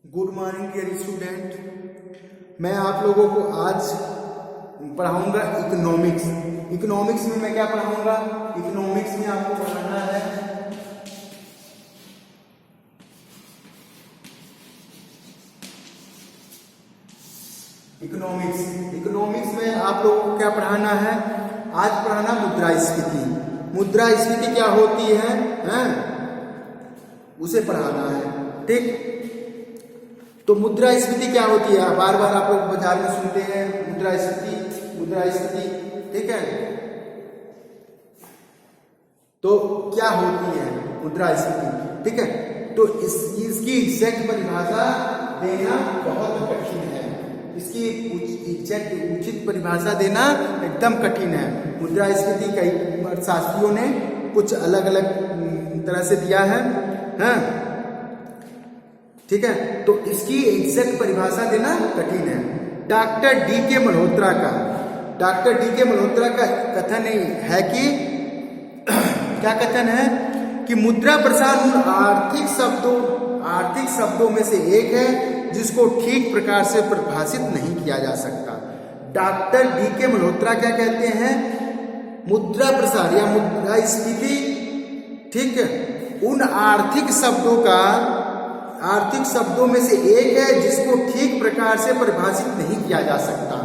Good morning dear student. मैं आप लोगों को आज पढ़ाऊंगा इकोनॉमिक्स। इकोनॉमिक्स में मैं क्या पढ़ाऊंगा? इकोनॉमिक्स में आपको पढ़ाना है इकोनॉमिक्स में आप लोगों को क्या पढ़ाना है? आज पढ़ाना मुद्रास्फीति। मुद्रास्फीति क्या होती है, उसे पढ़ाना है। ठीक, तो मुद्रास्फीति क्या होती है? बार बार आप लोग बाजार में सुनते हैं मुद्रास्फीति। ठीक है, तो क्या होती है मुद्रास्फीति? ठीक है, तो इसकी एग्जैक्ट परिभाषा देना बहुत कठिन है। इसकी एग्जैक्ट उचित परिभाषा देना एकदम कठिन है। मुद्रास्फीति कई अर्थशास्त्रियों ने कुछ अलग अलग तरह से दिया है, ठीक है, तो इसकी एग्जैक्ट परिभाषा देना कठिन है। डॉक्टर डी के मल्होत्रा का कथन है कि क्या कथन है कि मुद्रा प्रसार उन आर्थिक शब्दों में से एक है जिसको ठीक प्रकार से परिभाषित नहीं किया जा सकता। डॉक्टर डी के मल्होत्रा क्या कहते हैं? मुद्रा प्रसार या मुद्रास्फीति, ठीक है, उन आर्थिक शब्दों में से एक है जिसको ठीक प्रकार से परिभाषित नहीं किया जा सकता।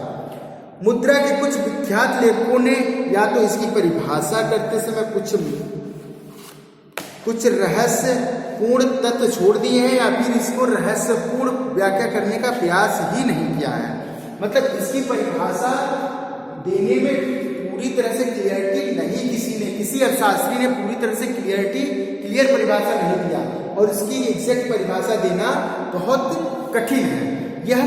मुद्रा के कुछ विख्यात लेखकों ने या तो इसकी परिभाषा करते समय कुछ रहस्यपूर्ण तत्व छोड़ दिए हैं या फिर इसको रहस्यपूर्ण व्याख्या करने का प्रयास ही नहीं किया है। मतलब इसकी परिभाषा देने में पूरी तरह से क्लियरिटी नहीं, किसी अर्थशास्त्री ने पूरी तरह से क्लियर परिभाषा नहीं दिया और इसकी एग्जैक्ट परिभाषा देना बहुत कठिन है। यह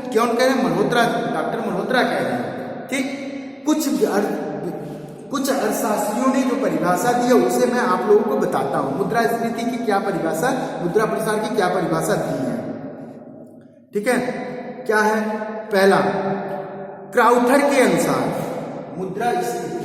कौन कह रहे हैं? मल्होत्रा, डॉक्टर मल्होत्रा कह रहे हैं। ठीक, कुछ अर्थशास्त्रियों ने जो परिभाषा दी है उसे मैं आप लोगों को बताता हूं। मुद्रास्फीति की क्या परिभाषा, मुद्रा प्रसार की क्या परिभाषा दी है। ठीक है, क्या है? पहला, क्राउथर के अनुसार मुद्रास्फीति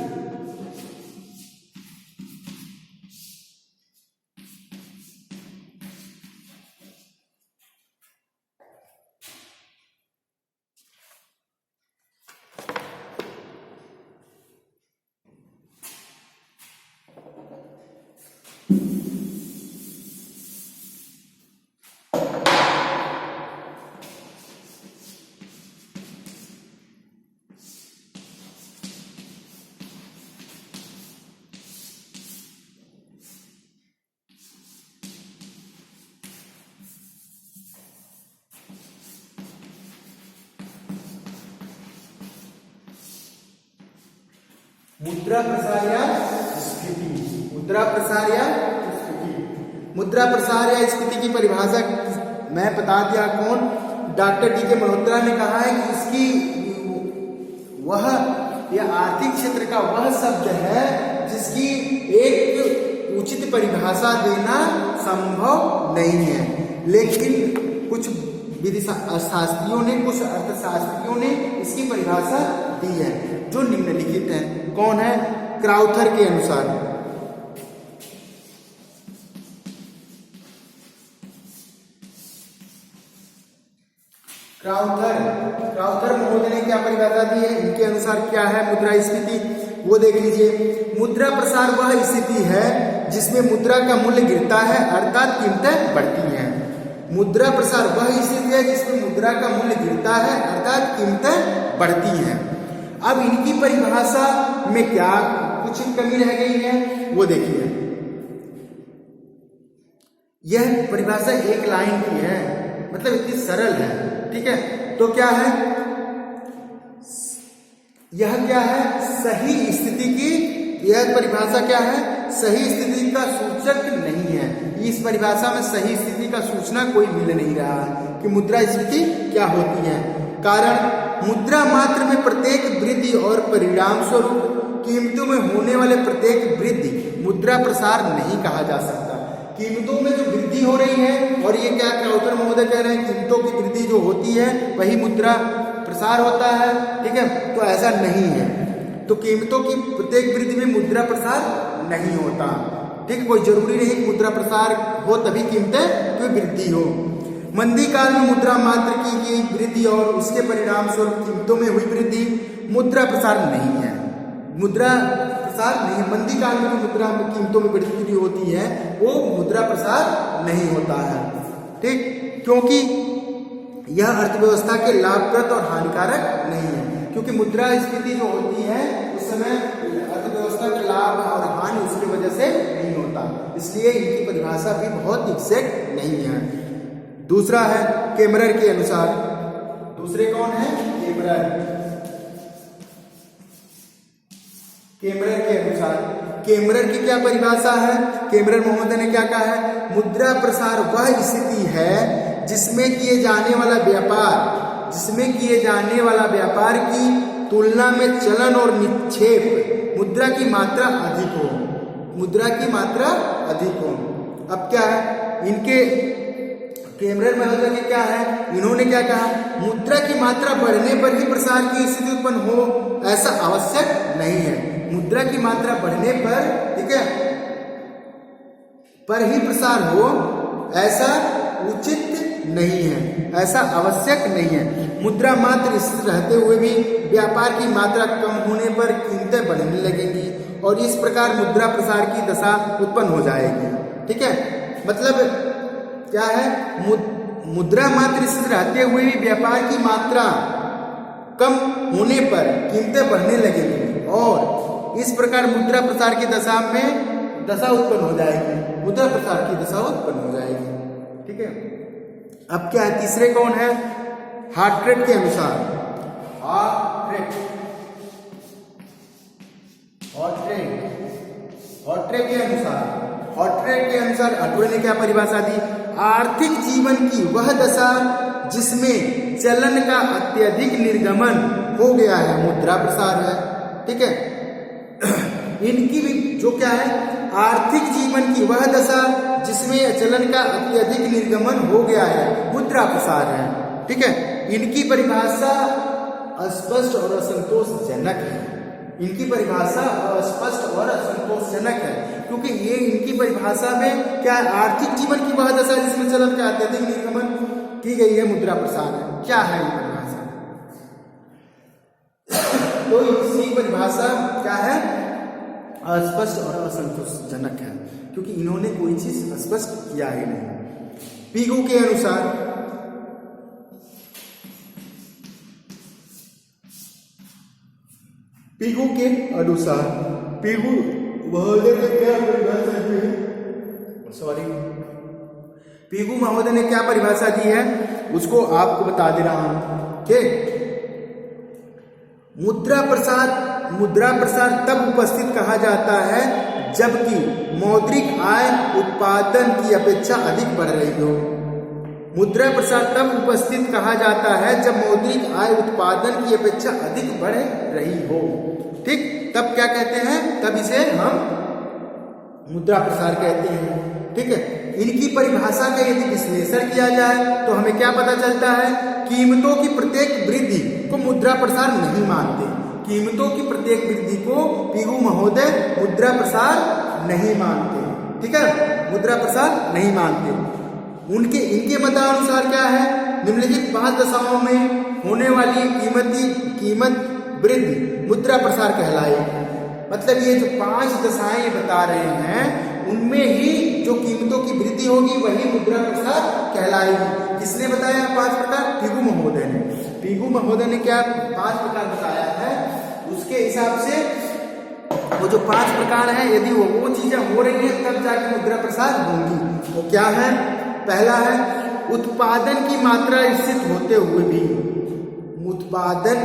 मुद्रा प्रसार या स्फीति। मुद्रा प्रसार या स्फीति की परिभाषा मैं बता दिया। कौन? डॉक्टर डी के मल्होत्रा ने कहा है कि इसकी यह आर्थिक क्षेत्र का वह शब्द है जिसकी एक उचित परिभाषा देना संभव नहीं है। लेकिन कुछ शास्त्रियों ने, कुछ अर्थशास्त्रियों ने इसकी परिभाषा दी है जो निम्नलिखित है। कौन है? क्राउथर के अनुसार। क्राउथर महोदय ने क्या परिभाषा दी है? इनके अनुसार क्या है मुद्रास्फीति, वो देख लीजिए। मुद्रा प्रसार वह स्थिति है जिसमें मुद्रा का मूल्य गिरता है अर्थात कीमतें बढ़ती हैं। मुद्रा प्रसार वह स्थिति है जिसमें मुद्रा का मूल्य गिरता है अर्थात कीमतें बढ़ती हैं। अब इनकी परिभाषा में क्या कुछ कमी रह गई है वो देखिए। यह परिभाषा एक लाइन की है, मतलब इतनी सरल है। ठीक है, तो क्या है? यह क्या है? सही स्थिति की यह परिभाषा क्या है? सही स्थिति का सूचक नहीं है। इस परिभाषा में सही स्थिति का सूचना कोई मिल नहीं रहा है कि मुद्रास्फीति क्या होती है। कारण मुद्रा मात्र में प्रत्येक वृद्धि और परिणाम स्वरूप कीमतों में होने वाले प्रत्येक वृद्धि मुद्रा प्रसार नहीं कहा जा सकता। कीमतों में जो वृद्धि हो रही है, और ये क्या क्राउथर महोदय कह रहे हैं, कीमतों की वृद्धि जो होती है वही मुद्रा प्रसार होता है। ठीक है, तो ऐसा नहीं है। तो कीमतों की प्रत्येक वृद्धि में मुद्रा प्रसार नहीं होता। ठीक है, कोई जरूरी नहीं कि मुद्रा प्रसार हो तभी कीमतें की वृद्धि हो। मंदी काल में मुद्रा मात्र की गई वृद्धि और उसके परिणाम स्वरूप कीमतों में हुई वृद्धि मुद्रा प्रसार नहीं है। मुद्रा प्रसार नहीं है। मंदी काल में जो मुद्रा कीमतों में वृद्धि होती है वो मुद्रा प्रसार नहीं होता है। ठीक, क्योंकि यह अर्थव्यवस्था के लाभप्रद और हानिकारक नहीं है। क्योंकि मुद्रास्फीति जो होती है उस समय अर्थव्यवस्था के लाभ और हानि उसकी वजह से नहीं होता, इसलिए इनकी परिभाषा भी बहुत एग्जैक्ट नहीं है। दूसरा है केमरर के अनुसार। दूसरे कौन है? केमरर। केमरर के अनुसार, केमरर की क्या परिभाषा है? केमरर महोदय ने क्या कहा है? मुद्रा प्रसार वह स्थिति है जिसमें किए जाने वाला व्यापार की तुलना में चलन और निक्षेप मुद्रा की मात्रा अधिक हो। मुद्रा की मात्रा अधिक हो। अब क्या है इनके केमरर महोदय ने क्या है, इन्होंने क्या कहा? मुद्रा की मात्रा बढ़ने पर ही प्रसार की स्थिति उत्पन्न हो ऐसा आवश्यक नहीं है। मुद्रा की मात्रा बढ़ने पर, ठीक है, पर ही प्रसार हो ऐसा उचित नहीं है, ऐसा आवश्यक नहीं है। मुद्रा मात्र स्थिर रहते हुए भी व्यापार की मात्रा कम होने पर कीमतें बढ़ने लगेंगी और इस प्रकार मुद्रा प्रसार की दशा उत्पन्न हो जाएगी। ठीक है, मतलब क्या है? मुद्रा मात्र स्थिर रहते हुए भी व्यापार की मात्रा कम होने पर कीमतें बढ़ने लगेंगी और इस प्रकार मुद्रा प्रसार की दशा उत्पन्न हो जाएगी। मुद्रा प्रसार की दशा उत्पन्न हो जाएगी। ठीक है, अब क्या है? तीसरे कौन है? हार्ट्रेट के अनुसार। हार्ट्रेट के अनुसार हार्ट्रेट ने क्या परिभाषा दी? आर्थिक जीवन की वह दशा जिसमें चलन का अत्यधिक निर्गमन हो गया है मुद्रा प्रसार है। ठीक है, इनकी भी जो क्या है? आर्थिक जीवन की वह दशा जिसमें चलन का अत्यधिक निर्गमन हो गया है मुद्रा प्रसार है। ठीक है, इनकी परिभाषा अस्पष्ट और असंतोषजनक है। इनकी परिभाषा अस्पष्ट और असंतोषजनक है क्योंकि ये इनकी परिभाषा में क्या है? आर्थिक जीवन की वह दशा जिसमें चलन का अत्यधिक निर्गमन की गई है मुद्रा प्रसार है। क्या है ये परिभाषा? तो इसकी परिभाषा क्या है? अस्पष्ट और असंतोषजनक है क्योंकि इन्होंने कोई चीज स्पष्ट किया ही नहीं। पिगू के अनुसार, पिगू महोदय ने क्या परिभाषा दी है? पिगू महोदय ने क्या परिभाषा दी है उसको आपको बता दे रहा हूं। ठीक, मुद्रा प्रसार तब उपस्थित कहा जाता है जबकि मौद्रिक आय उत्पादन की अपेक्षा अधिक बढ़ रही हो। मुद्रा प्रसार तब उपस्थित कहा जाता है जब मौद्रिक आय उत्पादन की अपेक्षा अधिक बढ़ रही हो। ठीक, तब क्या कहते हैं? तब इसे हम मुद्रा प्रसार कहते हैं। ठीक है, इनकी परिभाषा का यदि विश्लेषण किया जाए तो हमें क्या पता चलता है? कीमतों की प्रत्येक वृद्धि को मुद्रा प्रसार नहीं मानते। कीमतों की प्रत्येक वृद्धि को पिगू महोदय मुद्रा प्रसार नहीं मानते। ठीक है, मुद्रा प्रसार नहीं मानते। इनके मतानुसार क्या है? निम्नलिखित 5 दशाओं में होने वाली कीमत वृद्धि मुद्रा प्रसार कहलाएगी। मतलब ये जो 5 दशाएं बता रहे हैं उनमें ही जो कीमतों की वृद्धि होगी वही मुद्रा प्रसार कहलाएगी। किसने बताया 5 प्रकार? पिगू महोदय ने। पिगू महोदय ने क्या 5 प्रकार बताया है? उसके हिसाब से वो जो 5 प्रकार हैं यदि वो चीजें हो रही हैं तब जाके मुद्रा प्रसार होंगी। वो क्या है? पहला है उत्पादन की मात्रा स्थिर होते हुए भी, उत्पादन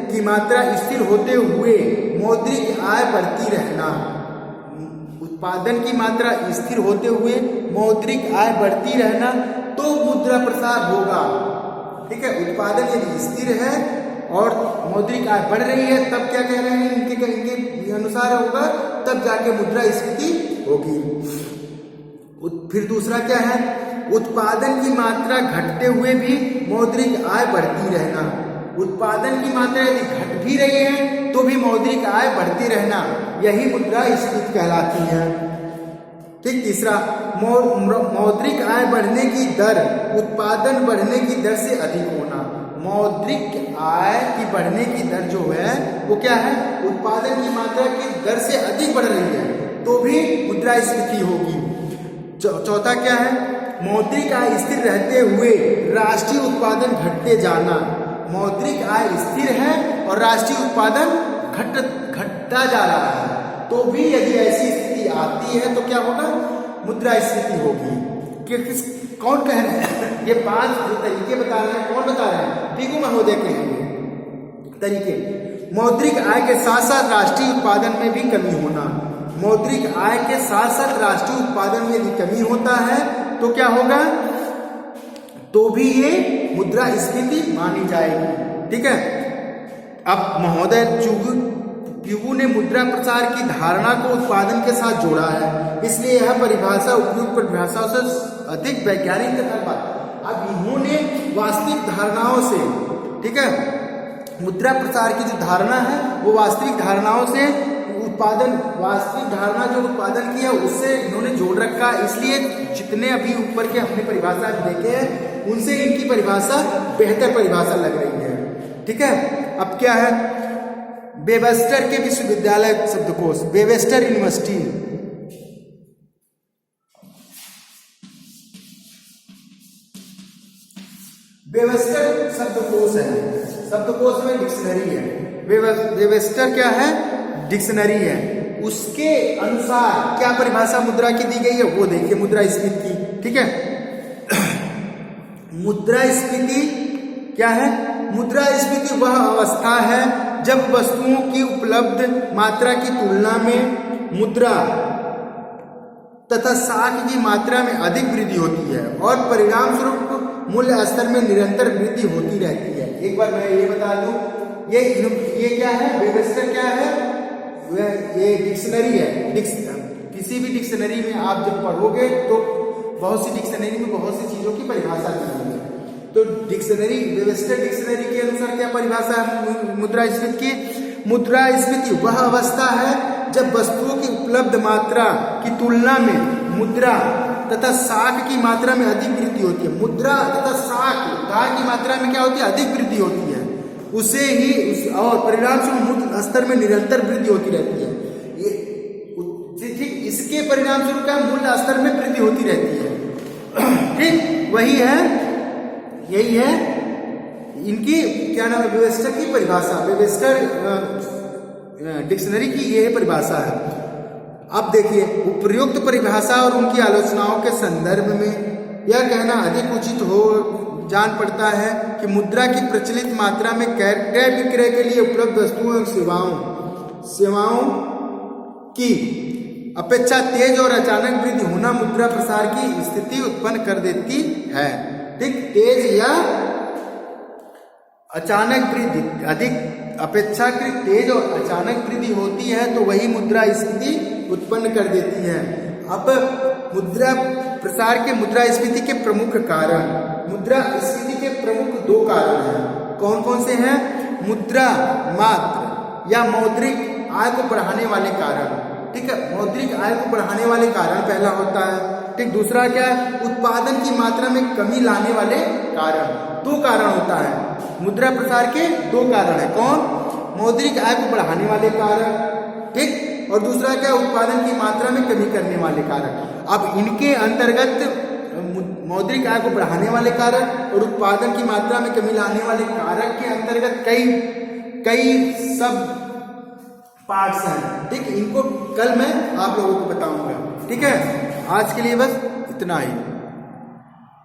की मात्रा स्थिर होते हुए मौद्रिक आय बढ़ती रहना। उत्पादन की मात्रा स्थिर होते हुए मौद्रिक आय बढ़ती रहना तो मुद्रा प्रसार होगा। ठीक है, उत्पादन यदि स्थिर है और मौद्रिक आय बढ़ रही है तब क्या कह रहे हैं? इनके अनुसार होगा तब जाके मुद्रास्फीति होगी। फिर दूसरा क्या है? उत्पादन की मात्रा घटते हुए भी मौद्रिक आय बढ़ती रहना। उत्पादन की मात्रा यदि घट भी रही है तो भी मौद्रिक आय बढ़ती रहना, यही मुद्रास्फीति कहलाती है। ठीक, तीसरा मौद्रिक आय बढ़ने की दर उत्पादन बढ़ने की दर से अधिक होना। मौद्रिक आय की बढ़ने की दर जो है वो क्या है, उत्पादन की मात्रा की दर से अधिक बढ़ रही है तो भी मुद्रास्फीति होगी। चौथा क्या है, मौद्रिक आय स्थिर रहते हुए राष्ट्रीय उत्पादन घटते जाना। मौद्रिक आय स्थिर है और राष्ट्रीय उत्पादन घटता जा रहा है तो भी यदि ऐसी स्थिति आती है तो क्या होगा, मुद्रास्फीति होगी। कौन कह रहे हैं, ये 5 जो तरीके बता रहे हैं, कौन बता रहे हैं, पीकू महोदय के हैं ये तरीके। मौद्रिक आय के साथ साथ राष्ट्रीय उत्पादन में भी कमी होना। मौद्रिक आय के साथ साथ राष्ट्रीय उत्पादन में भी कमी होता है तो क्या होगा, तो भी ये मुद्रास्फीति मानी जाएगी। ठीक है। अब महोदय प्यूगू ने मुद्रा प्रसार की धारणा को उत्पादन के साथ जोड़ा है, इसलिए यह परिभाषा उपयुक्त परिभाषाओं से अधिक वैज्ञानिक तथा। अब इन्होंने वास्तविक धारणाओं से, ठीक है, मुद्रा प्रसार की जो धारणा है वो वास्तविक धारणाओं से वास्तविक धारणा जो उत्पादन की है उससे इन्होंने जोड़ रखा है। इसलिए जितने अभी ऊपर के हमने परिभाषा देखे हैं उनसे इनकी परिभाषा बेहतर परिभाषा लग रही है। ठीक है। अब क्या है, वेबस्टर के विश्वविद्यालय शब्दकोश, वेबस्टर यूनिवर्सिटी, वेबस्टर शब्दकोश है, शब्दकोश में डिक्शनरी है। वेबस्टर क्या है, डिक्शनरी है। उसके अनुसार क्या परिभाषा मुद्रा की दी गई है वो देखिए, मुद्रास्फीति की। ठीक है। मुद्रास्फीति क्या है, मुद्रास्फीति वह अवस्था है जब वस्तुओं की उपलब्ध मात्रा की तुलना में मुद्रा तथा साख की मात्रा में अधिक वृद्धि होती है और परिणाम स्वरूप मूल्य स्तर में निरंतर वृद्धि होती रहती है। एक बार मैं ये बता दूं, ये क्या है, वेबस्टर क्या है, ये डिक्शनरी है। किसी भी डिक्शनरी में आप जब पढ़ोगे तो बहुत सी डिक्शनरी में बहुत सी चीजों की परिभाषा दी हुई है। तो डिक्शनरी, वेबस्टर डिक्शनरी के अनुसार क्या परिभाषा है मुद्रास्फीति की, मुद्रास्फीति वह अवस्था है जब वस्तुओं की उपलब्ध मात्रा की तुलना में मुद्रा तथा साख की मात्रा में अधिक वृद्धि होती है। मुद्रा तथा साख उधार की मात्रा में क्या होती है, अधिक वृद्धि होती है, उसे ही और परिणाम स्वरूप मूल्य स्तर में निरंतर वृद्धि होती रहती है। ये ठीक इसके परिणाम स्वरूप क्या, मूल्य स्तर में वृद्धि होती रहती है। ठीक, वही है, यही है इनकी क्या नाम है, वेबस्टर की परिभाषा, वेबस्टर डिक्शनरी की यह परिभाषा है। अब देखिए, उपर्युक्त परिभाषा और उनकी आलोचनाओं के संदर्भ में यह कहना अधिक उचित हो जान पड़ता है कि मुद्रा की प्रचलित मात्रा में क्रय विक्रय के लिए उपलब्ध वस्तुओं एवं सेवाओं की अपेक्षा तेज और अचानक वृद्धि होना मुद्रा प्रसार की स्थिति उत्पन्न कर देती है। ठीक, तेज या अचानक वृद्धि, अधिक अपेक्षाकृत तेज और अचानक वृद्धि होती है तो वही मुद्रा स्थिति उत्पन्न कर देती है। अब मुद्रा प्रसार के मुद्रास्फीति के प्रमुख कारण, मुद्रास्फीति के प्रमुख 2 कारण हैं। कौन कौन से हैं, मुद्रा मात्र या मौद्रिक आय को बढ़ाने वाले कारण। ठीक है, मौद्रिक आय को बढ़ाने वाले कारण पहला होता है। ठीक, दूसरा क्या है, उत्पादन की मात्रा में कमी लाने वाले कारण। 2 कारण होता है मुद्रा प्रसार के, 2 कारण है। कौन, मौद्रिक आय को बढ़ाने वाले कारण, ठीक, और दूसरा क्या, उत्पादन की मात्रा में कमी करने वाले कारण। अब इनके अंतर्गत मौद्रिक आय को बढ़ाने वाले कारक और उत्पादन की मात्रा में कमी लाने वाले कारक के अंतर्गत कई सब पार्ट्स हैं। ठीक, इनको कल मैं आप लोगों को बताऊंगा। ठीक है, आज के लिए बस इतना ही।